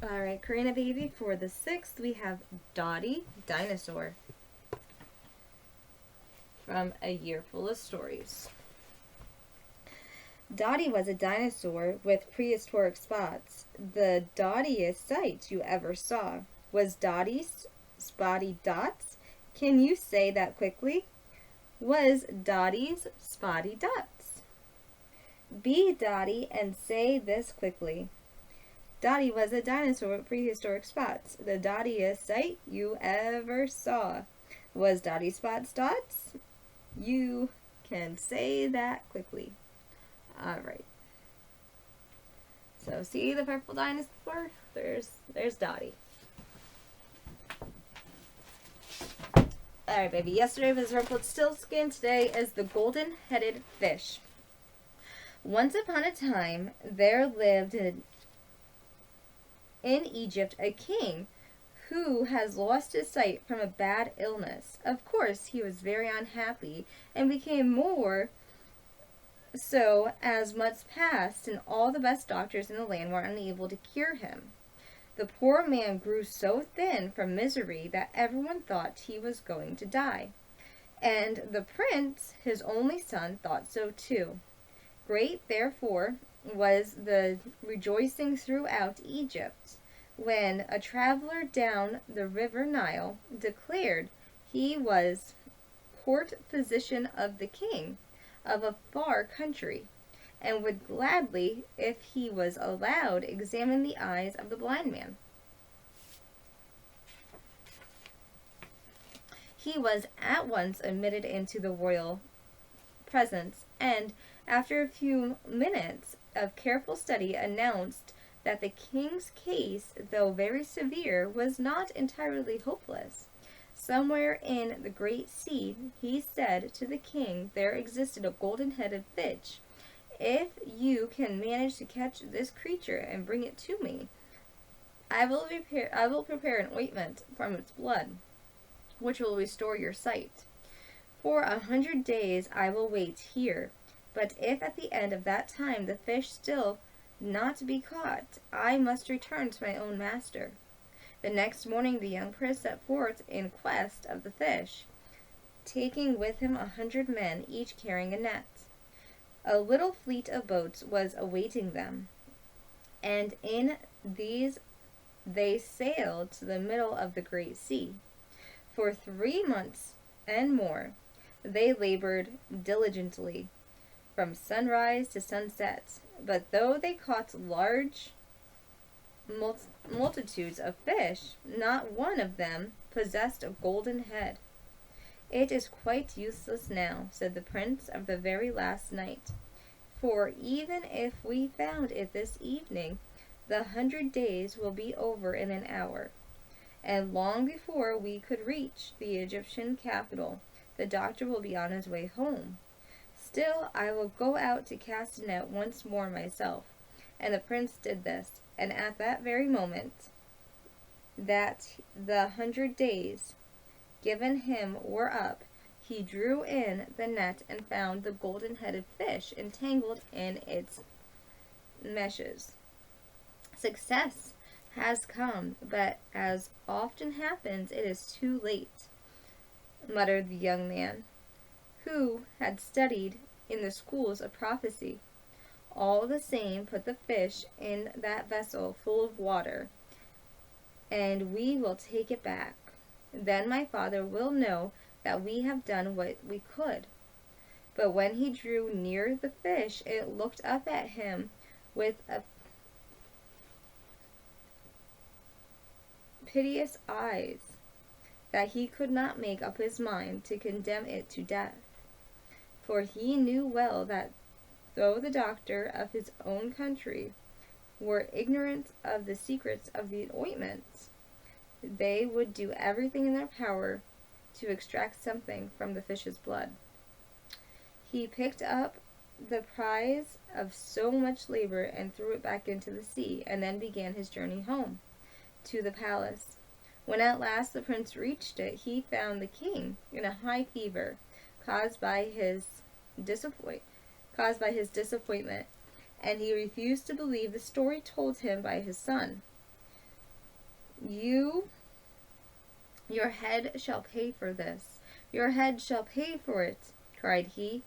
Alright, Karina baby, for the 6th we have Dotty, Dinosaur, from A Year Full of Stories. Dotty was a dinosaur with prehistoric spots. The dottiest sight you ever saw. Was Dotty's spotty dots? Can you say that quickly? Was Dotty's spotty dots? Be Dotty and say this quickly. Dotty was a dinosaur with prehistoric spots. The dottiest sight you ever saw. Was Dotty's spots dots? You can say that quickly. Alright. So see the purple dinosaur? There's Dotty. Alright, baby. Yesterday was purple still skin. Today is the golden-headed fish. Once upon a time, there lived in Egypt a king who has lost his sight from a bad illness. Of course, he was very unhappy and became more so as months passed and all the best doctors in the land were unable to cure him. The poor man grew so thin from misery that everyone thought he was going to die. And the prince, his only son, thought so too. Great, therefore, was the rejoicing throughout Egypt when a traveler down the river Nile declared he was court physician of the king of a far country, and would gladly, if he was allowed, examine the eyes of the blind man. He was at once admitted into the royal presence, and after a few minutes of careful study announced that the king's case, though very severe, was not entirely hopeless. Somewhere in the great sea, he said to the king, there existed a golden-headed fish. If you can manage to catch this creature and bring it to me, I will prepare an ointment from its blood, which will restore your sight. For 100 days I will wait here, but if at the end of that time the fish still not be caught, I must return to my own master. The next morning the young prince set forth in quest of the fish, taking with him 100 men, each carrying a net. A little fleet of boats was awaiting them, and in these they sailed to the middle of the great sea. For 3 months and more they labored diligently from sunrise to sunset, but though they caught large multitudes of fish, not one of them possessed a golden head. It is quite useless now, said the prince of the very last night, for even if we found it this evening, the 100 days will be over in an hour, and long before we could reach the Egyptian capital, the doctor will be on his way home. Still, I will go out to cast a net once more myself. And the prince did this, and at that very moment that the 100 days given him were up, he drew in the net and found the golden-headed fish entangled in its meshes. Success has come, but as often happens, it is too late, muttered the young man, who had studied in the schools of prophecy. All the same, put the fish in that vessel full of water, and we will take it back. Then my father will know that we have done what we could. But when he drew near the fish, it looked up at him with a piteous eyes that he could not make up his mind to condemn it to death. For he knew well that though the doctor of his own country were ignorant of the secrets of the ointments, they would do everything in their power to extract something from the fish's blood. He picked up the prize of so much labor and threw it back into the sea, and then began his journey home to the palace. When at last the prince reached it, he found the king in a high fever, caused by his disappointment, and he refused to believe the story told him by his son. Your head shall pay for this. Your head shall pay for it, cried he,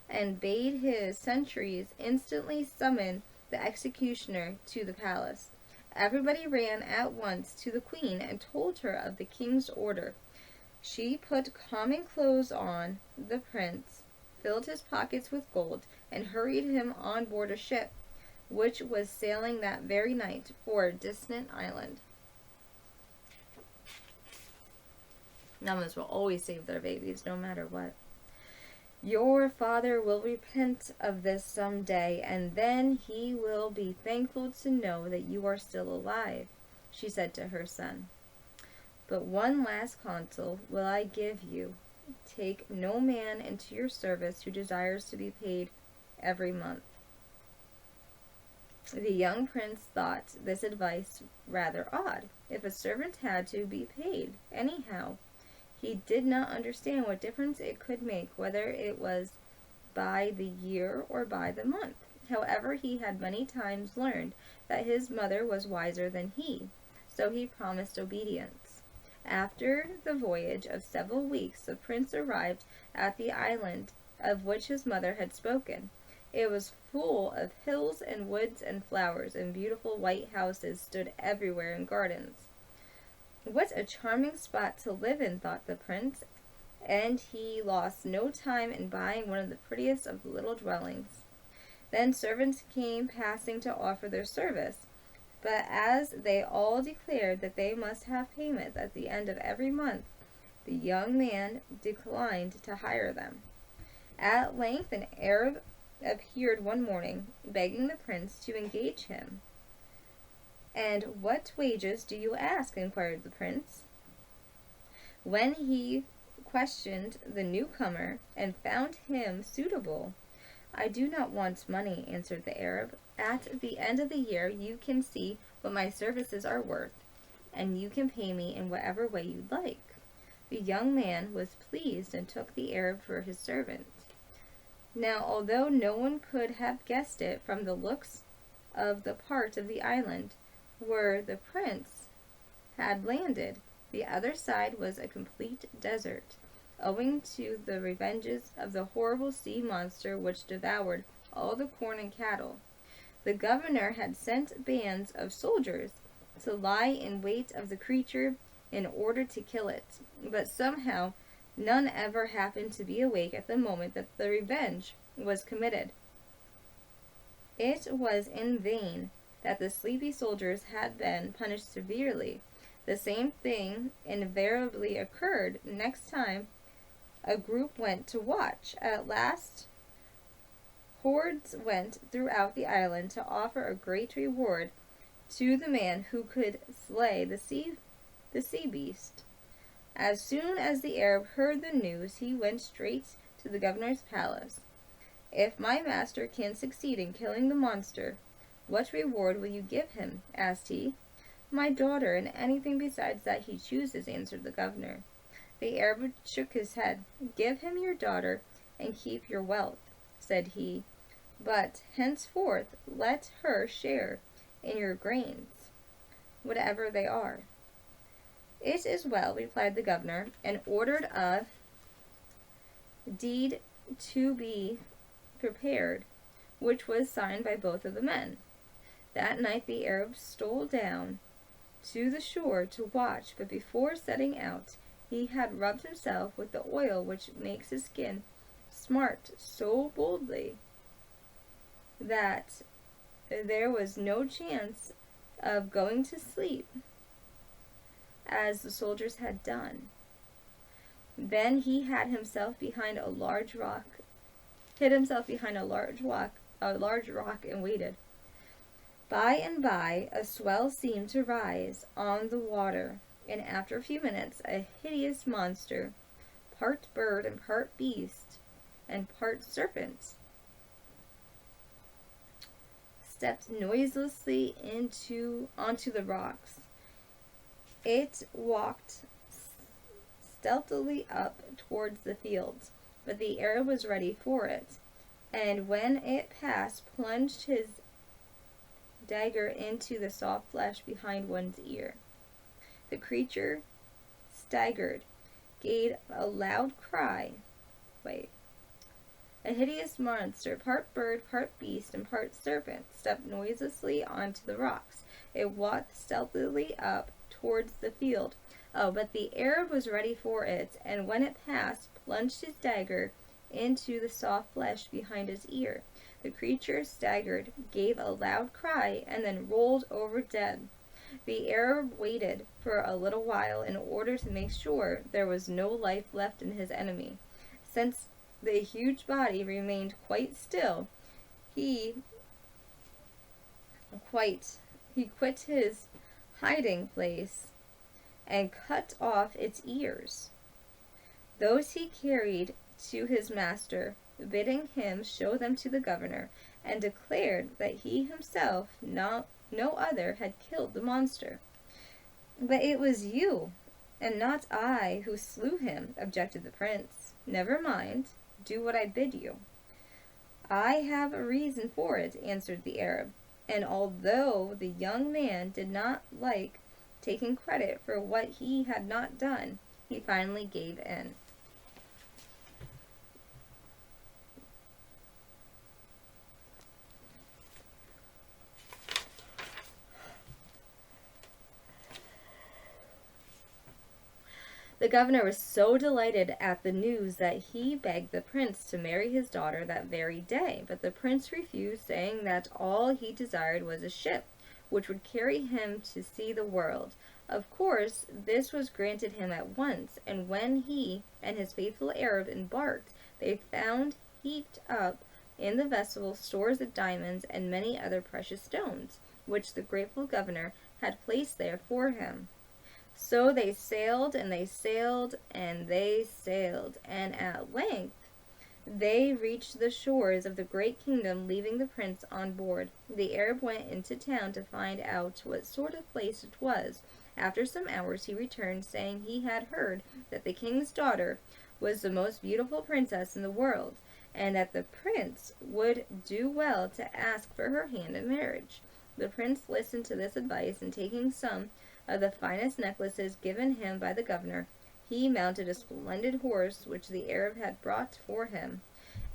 and bade his sentries instantly summon the executioner to the palace. Everybody ran at once to the queen and told her of the king's order. She put common clothes on the prince, filled his pockets with gold, and hurried him on board a ship, which was sailing that very night for a distant island. Mamas will always save their babies, no matter what. Your father will repent of this some day, and then he will be thankful to know that you are still alive, she said to her son. But one last counsel will I give you. Take no man into your service who desires to be paid every month. The young prince thought this advice rather odd. If a servant had to be paid anyhow, he did not understand what difference it could make whether it was by the year or by the month. However, he had many times learned that his mother was wiser than he, so he promised obedience. After the voyage of several weeks, the prince arrived at the island of which his mother had spoken. It was full of hills and woods and flowers, and beautiful white houses stood everywhere in gardens. What a charming spot to live in, thought the prince, and he lost no time in buying one of the prettiest of the little dwellings. Then servants came passing to offer their service, but as they all declared that they must have payment at the end of every month, the young man declined to hire them. At length an Arab appeared one morning, begging the prince to engage him. "And what wages do you ask?" inquired the prince. When he questioned the newcomer and found him suitable, "I do not want money," answered the Arab. "At the end of the year you can see what my services are worth, and you can pay me in whatever way you like." The young man was pleased and took the Arab for his servant. Now, although no one could have guessed it from the looks of the part of the island where the prince had landed, the other side was a complete desert, owing to the revenges of the horrible sea monster which devoured all the corn and cattle. The governor had sent bands of soldiers to lie in wait of the creature in order to kill it, but somehow none ever happened to be awake at the moment that the revenge was committed. It was in vain that the sleepy soldiers had been punished severely. The same thing invariably occurred next time a group went to watch. At last, hordes went throughout the island to offer a great reward to the man who could slay the sea beast. As soon as the Arab heard the news, he went straight to the governor's palace. "If my master can succeed in killing the monster, what reward will you give him?" asked he. "My daughter, and anything besides that he chooses," answered the governor. The Arab shook his head. "Give him your daughter and keep your wealth," said he, "but henceforth let her share in your grains, whatever they are." "It is well," replied the governor, and ordered a deed to be prepared, which was signed by both of the men. That night the Arab stole down to the shore to watch, but before setting out he had rubbed himself with the oil which makes his skin smart so boldly that there was no chance of going to sleep, as the soldiers had done. Then he hid himself behind a large rock, and waited. By and by a swell seemed to rise on the water, and after a few minutes a hideous monster, part bird and part beast and part serpent, stepped noiselessly onto the rocks. It walked stealthily up towards the fields, but the Arab was ready for it, and when it passed, plunged his dagger into the soft flesh behind one's ear. The creature staggered, gave a loud cry. A hideous monster, part bird, part beast, and part serpent, stepped noiselessly onto the rocks. It walked stealthily up towards the field. Oh, but the Arab was ready for it, and when it passed, plunged his dagger into the soft flesh behind his ear. The creature staggered, gave a loud cry, and then rolled over dead. The Arab waited for a little while in order to make sure there was no life left in his enemy. Since the huge body remained quite still, he quit his hiding place and cut off its ears. Those he carried to his master, bidding him show them to the governor, and declared that he himself, no other, had killed the monster. But it was you, and not I, who slew him, objected the prince. Never mind, do what I bid you. I have a reason for it, answered the Arab, and although the young man did not like taking credit for what he had not done, he finally gave in. The governor was so delighted at the news that he begged the prince to marry his daughter that very day, but the prince refused, saying that all he desired was a ship, which would carry him to see the world. Of course, this was granted him at once, and when he and his faithful Arab embarked, they found heaped up in the vessel stores of diamonds and many other precious stones, which the grateful governor had placed there for him. So they sailed, and they sailed, and they sailed, and at length they reached the shores of the great kingdom, leaving the prince on board. The Arab went into town to find out what sort of place it was. After some hours he returned, saying he had heard that the king's daughter was the most beautiful princess in the world, and that the prince would do well to ask for her hand in marriage. The prince listened to this advice, and taking some of the finest necklaces given him by the governor, he mounted a splendid horse which the Arab had brought for him,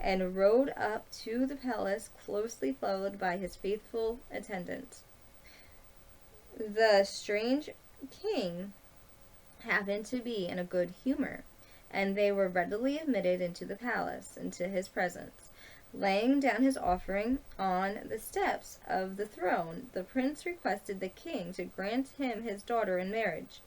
and rode up to the palace, closely followed by his faithful attendant. The strange king happened to be in a good humor, and they were readily admitted into the palace, into his presence. Laying down his offering on the steps of the throne, the prince requested the king to grant him his daughter in marriage.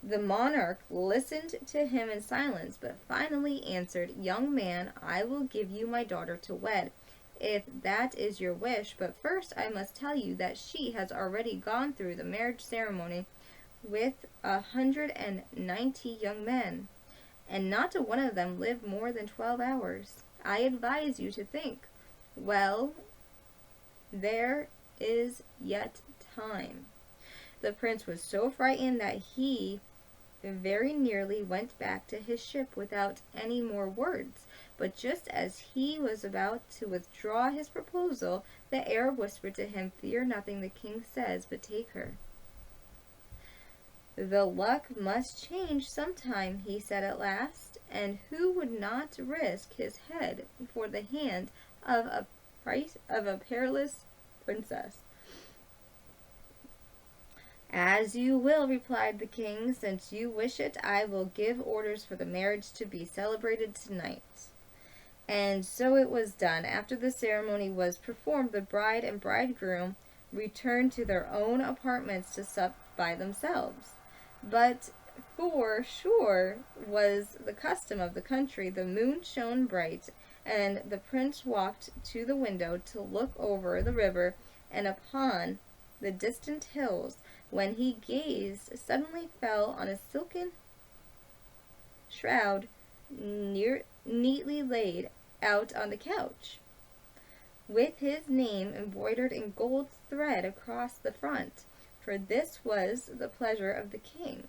The monarch listened to him in silence, but finally answered, "Young man, I will give you my daughter to wed, if that is your wish, but first I must tell you that she has already gone through the marriage ceremony with 190 young men, and not a one of them lived more than 12 hours. I advise you to think. Well, there is yet time." The prince was so frightened that he very nearly went back to his ship without any more words. But just as he was about to withdraw his proposal, the Arab whispered to him, "Fear nothing the king says, but take her." "The luck must change sometime," he said at last, "and who would not risk his head for the hand of a peerless princess?" "As you will," replied the king. "Since you wish it, I will give orders for the marriage to be celebrated tonight." And so it was done. After the ceremony was performed, the bride and bridegroom returned to their own apartments to sup by themselves. But for sure was the custom of the country. The moon shone bright, and the prince walked to the window to look over the river and upon the distant hills. When he gazed, suddenly fell on a silken shroud neatly laid out on the couch, with his name embroidered in gold thread across the front, for this was the pleasure of the king.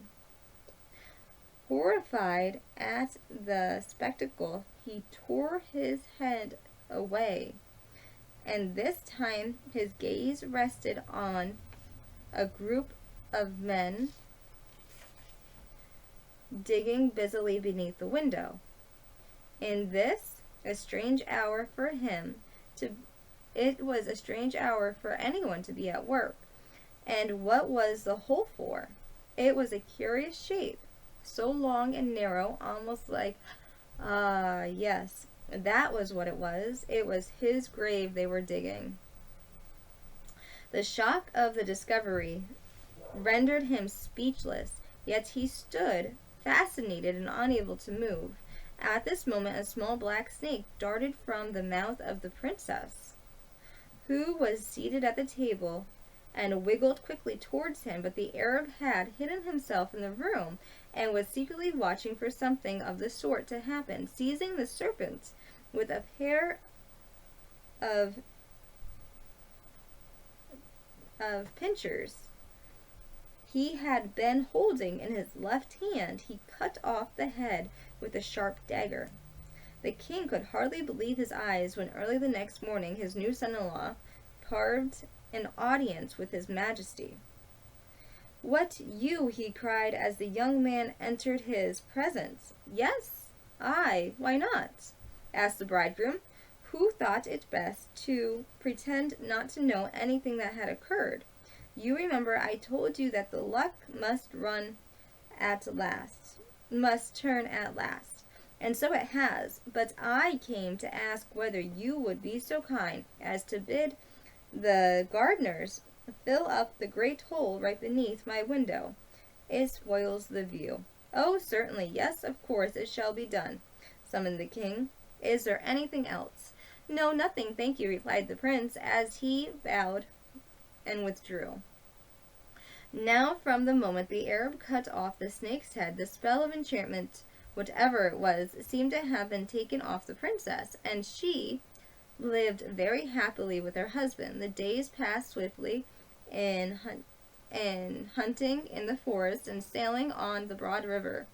Horrified at the spectacle, he tore his head away, and this time his gaze rested on a group of men digging busily beneath the window. In this, a strange hour for him to it was a strange hour for anyone to be at work. And what was the hole for? It was a curious shape, so long and narrow, almost like, yes, that was what it was. It was his grave they were digging. The shock of the discovery rendered him speechless, yet he stood, fascinated and unable to move. At this moment, a small black snake darted from the mouth of the princess, who was seated at the table, and wiggled quickly towards him, but the Arab had hidden himself in the room and was secretly watching for something of the sort to happen. Seizing the serpent with a pair of pincers he had been holding in his left hand, he cut off the head with a sharp dagger. The king could hardly believe his eyes when early the next morning his new son-in-law carved an audience with his majesty. "What, you?" he cried as the young man entered his presence. "Yes, I. Why not?" asked the bridegroom, who thought it best to pretend not to know anything that had occurred. "You remember I told you that the luck must turn at last. And so it has, but I came to ask whether you would be so kind as to bid the gardeners fill up the great hole right beneath my window. It spoils the view." "Oh, certainly, yes, of course, it shall be done," summoned the king. "Is there anything else?" "No, nothing, thank you," replied the prince, as he bowed and withdrew. Now, from the moment the Arab cut off the snake's head, the spell of enchantment, whatever it was, seemed to have been taken off the princess, and she lived very happily with her husband. The days passed swiftly in hunting in the forest and sailing on the broad river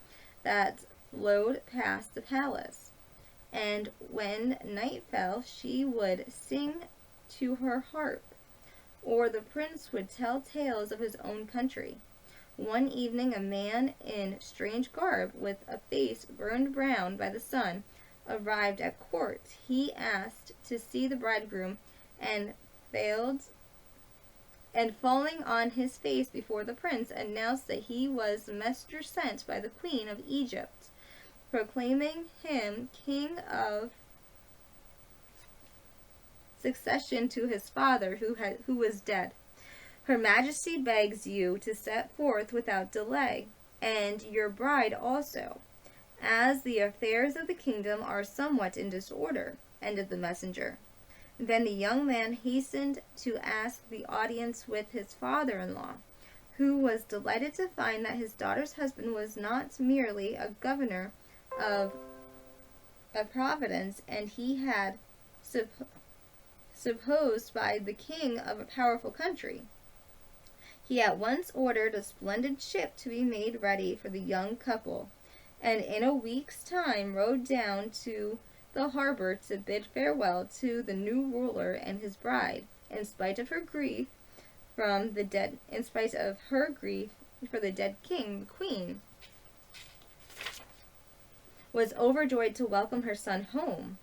that flowed past the palace. And when night fell, she would sing to her harp, or the prince would tell tales of his own country. One evening a man in strange garb, with a face burned brown by the sun, arrived at court. He asked to see the bridegroom, and falling on his face before the prince, announced that he was the messenger sent by the Queen of Egypt, proclaiming him king of succession to his father, who was dead. "Her Majesty begs you to set forth without delay, and your bride also, as the affairs of the kingdom are somewhat in disorder," ended the messenger. Then the young man hastened to ask the audience with his father-in-law, who was delighted to find that his daughter's husband was not merely a governor of a province, and he had supposed by the king of a powerful country. He at once ordered a splendid ship to be made ready for the young couple, and in a week's time rode down to the harbor to bid farewell to the new ruler and his bride. In spite of her grief for the dead king, the queen was overjoyed to welcome her son home,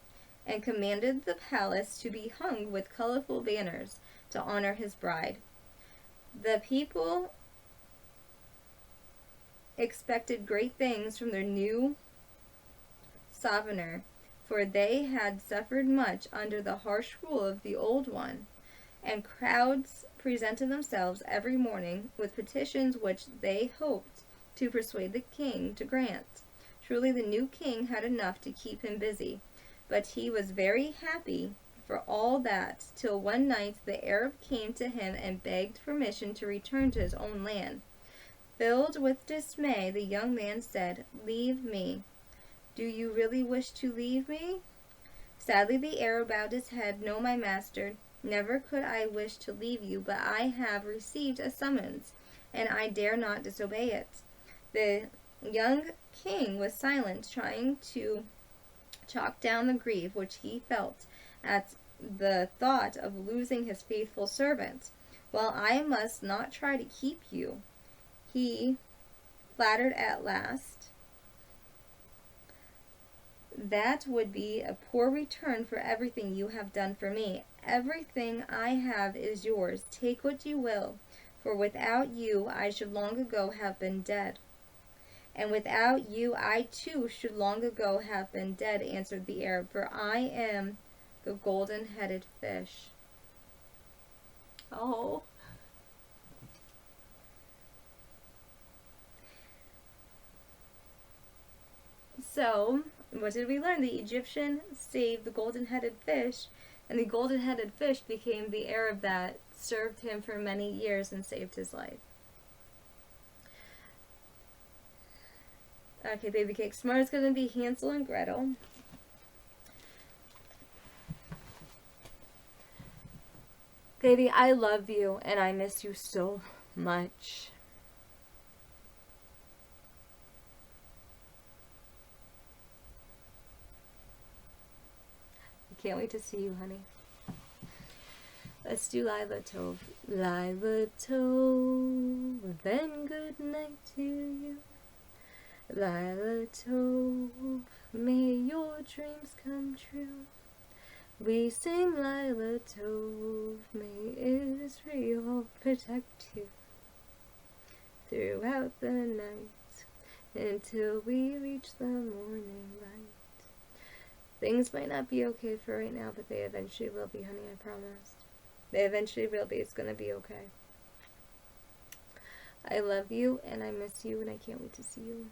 and commanded the palace to be hung with colorful banners to honor his bride. The people expected great things from their new sovereign, for they had suffered much under the harsh rule of the old one, and crowds presented themselves every morning with petitions which they hoped to persuade the king to grant. Truly the new king had enough to keep him busy, but he was very happy for all that, till one night the Arab came to him and begged permission to return to his own land. Filled with dismay, the young man said, "Leave me. Do you really wish to leave me?" Sadly the Arab bowed his head. "No, my master, never could I wish to leave you, but I have received a summons, and I dare not disobey it." The young king was silent, trying to chalk down the grief which he felt at the thought of losing his faithful servant. "Well, I must not try to keep you," he faltered at last. That would be a poor return for everything you have done for me. Everything I have is yours. Take what you will, for without you I should long ago have been dead. And without you I too should long ago have been dead, answered the Arab, for I am the golden-headed fish. Oh. So, what did we learn? The Egyptian saved the golden-headed fish, and the golden-headed fish became the Arab that served him for many years and saved his life. Okay, baby cake. Smart is going to be Hansel and Gretel. Baby, I love you, and I miss you so much. I can't wait to see you, honey. Let's do Lila Tove. Lila Tove, then good night to you. Lila Tove, may your dreams come true. We sing Lila Tove, may Israel protect you throughout the night until we reach the morning light. Things might not be okay for right now, but they eventually will be, honey, I promise. They eventually will be. It's gonna be okay. I love you, and I miss you, and I can't wait to see you.